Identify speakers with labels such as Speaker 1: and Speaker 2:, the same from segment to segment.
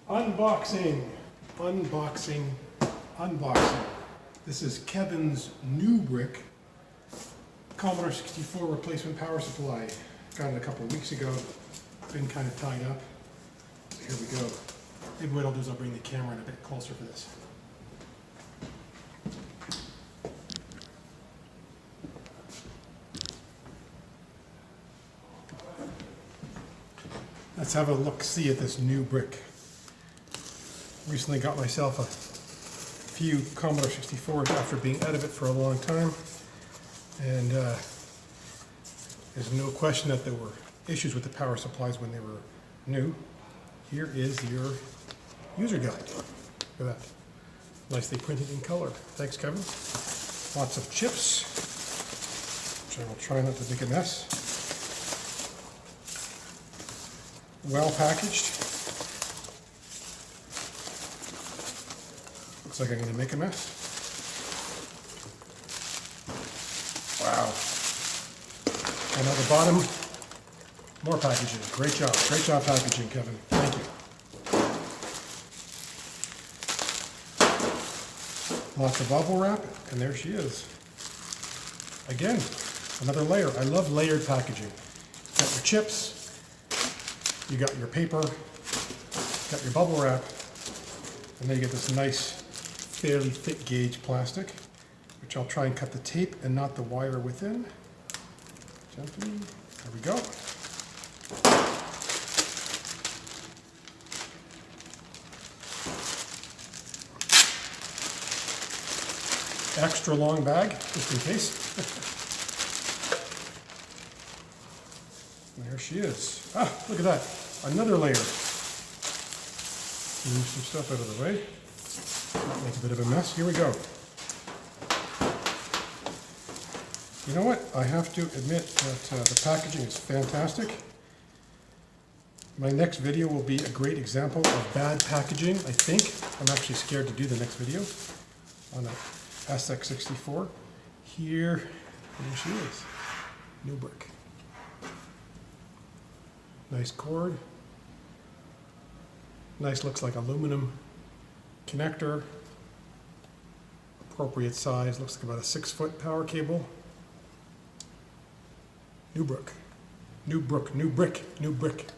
Speaker 1: Unboxing. This is Kevin's new brick Commodore 64 replacement power supply. Got it a couple of weeks ago. Been kind of tied up. So here we go. Maybe what I'll do is I'll bring the camera in a bit closer for this. Let's have a look-see at this new brick. Recently got myself a few Commodore 64s after being out of it for a long time, and there's no question that there were issues with the power supplies when they were new. Here is your user guide. Look at that. Nicely printed in color. Thanks, Kevin. Lots of chips, which I will try not to make a mess. Well packaged. Looks like I'm going to make a mess. Wow. And at the bottom, more packaging. Great job. Great job packaging, Kevin. Thank you. Lots of bubble wrap, and there she is. Again, another layer. I love layered packaging. You got your chips, you got your paper, got your bubble wrap, and then you get this nice, fairly thick gauge plastic, which I'll try and cut the tape and not the wire within. Gently. There we go. Extra long bag, just in case. There she is. Ah, look at that. Another layer. Move some stuff out of the way. Might make a bit of a mess. Here we go. You know what? I have to admit that the packaging is fantastic. My next video will be a great example of bad packaging, I think. I'm actually scared to do the next video on a SX64. There she is. New brick. Nice cord. Nice, looks like aluminum connector. Appropriate size, looks like about a 6-foot power cable. New brick. New brick,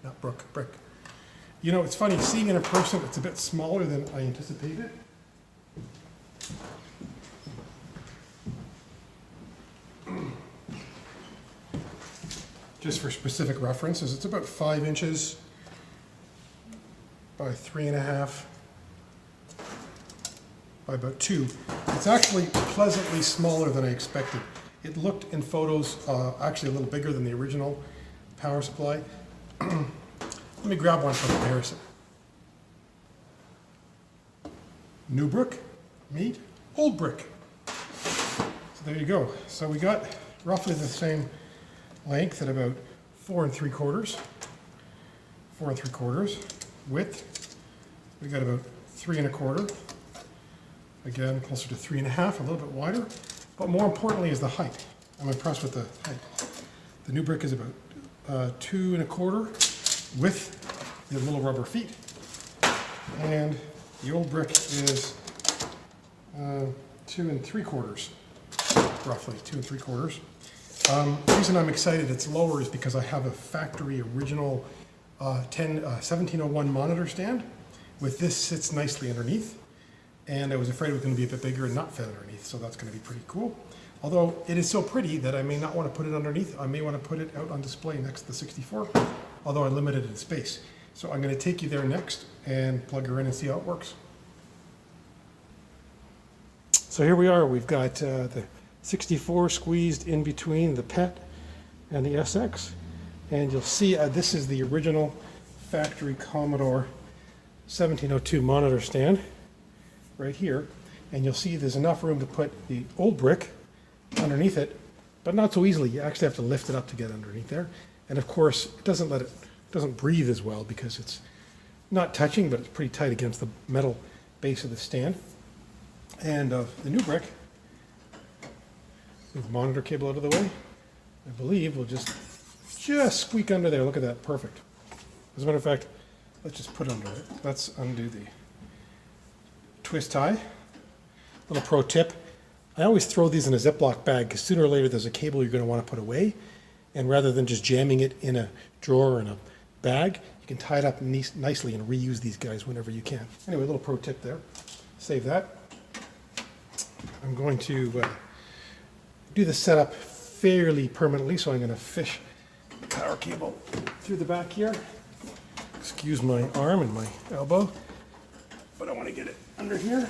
Speaker 1: not brick. You know, it's funny, seeing it in person, it's a bit smaller than I anticipated. Just for specific references, it's about 5 inches by 3.5 by about 2. It's actually pleasantly smaller than I expected. It looked in photos actually a little bigger than the original power supply. Let me grab one for comparison. New brick, meet old brick. So there you go. So we got roughly the same length at about 4 3/4. 4 3/4. Width, we got about 3 1/4. Again, closer to 3.5, a little bit wider. But more importantly is the height. I'm impressed with the height. The new brick is about 2 1/4 with the little rubber feet. And the old brick is 2 3/4, roughly 2 3/4. The reason I'm excited it's lower is because I have a factory original 1701 monitor stand. With this sits nicely underneath, and I was afraid it was going to be a bit bigger and not fit underneath, so that's going to be pretty cool. Although it is so pretty that I may not want to put it underneath. I may want to put it out on display next to the 64, although I'm limited in space. So I'm going to take you there next and plug her in and see how it works. So here we are. We've got the 64 squeezed in between the PET and the SX, and you'll see this is the original factory Commodore 1702 monitor stand right here, and you'll see there's enough room to put the old brick underneath it, but not so easily. You actually have to lift it up to get underneath there, and of course it doesn't breathe as well because it's not touching, but it's pretty tight against the metal base of the stand. And the new brick, move the monitor cable out of the way, I believe will just squeak under there. Look at that, perfect. As a matter of fact, let's just put it under it. Let's undo the twist tie. Little pro tip, I always throw these in a Ziploc bag because sooner or later there's a cable you're going to want to put away. And rather than just jamming it in a drawer or in a bag, you can tie it up nicely and reuse these guys whenever you can. Anyway, a little pro tip there. Save that. I'm going to do the setup fairly permanently, so I'm going to fish the power cable through the back here. Excuse my arm and my elbow, but I want to get it under here,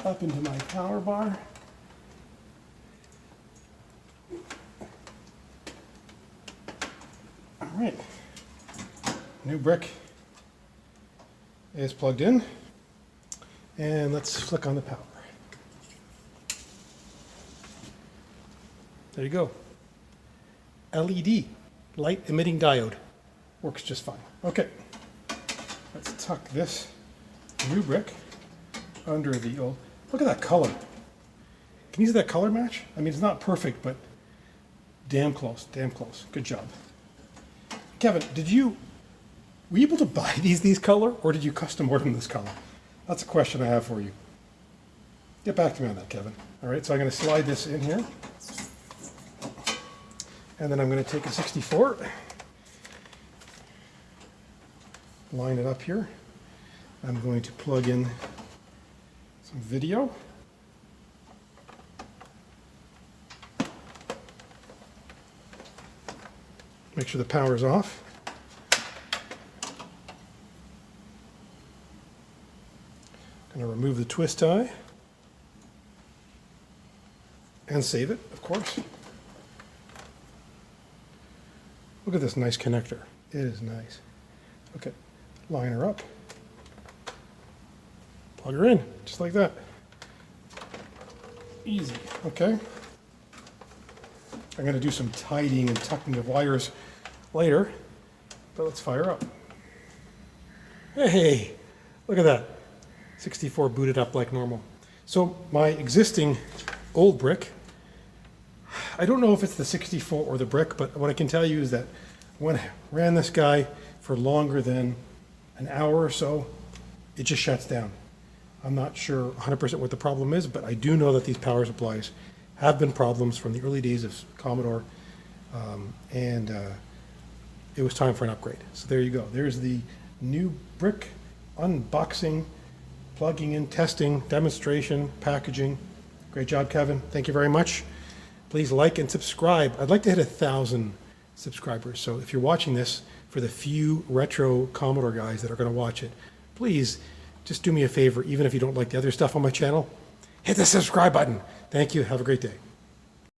Speaker 1: up into my power bar. All right, new brick is plugged in, and let's flick on the power. There you go. LED, light emitting diode. Works just fine. Okay, let's tuck this new brick under the old. Look at that color. Can you see that color match? I mean, it's not perfect, but damn close, damn close. Good job. Kevin, were you able to buy these color, or did you custom order them this color? That's a question I have for you. Get back to me on that, Kevin. All right, so I'm going to slide this in here. And then I'm going to take a 64, line it up here. I'm going to plug in some video. Make sure the power is off. Going to remove the twist tie and save it, of course. Look at this nice connector. It is nice. Okay, line her up. Plug her in, just like that. Easy, okay? I'm going to do some tidying and tucking of wires later, but let's fire up. Hey, look at that. 64 booted up like normal. So my existing old brick, I don't know if it's the 64 or the brick, but what I can tell you is that when I ran this guy for longer than an hour or so, it just shuts down. I'm not sure 100% what the problem is, but I do know that these power supplies have been problems from the early days of Commodore, and it was time for an upgrade. So there you go. There's the new brick unboxing, plugging in, testing, demonstration, packaging. Great job, Kevin. Thank you very much. Please like and subscribe. I'd like to hit 1,000 subscribers. So if you're watching this, for the few retro Commodore guys that are going to watch it, please just do me a favor, even if you don't like the other stuff on my channel, hit the subscribe button. Thank you. Have a great day.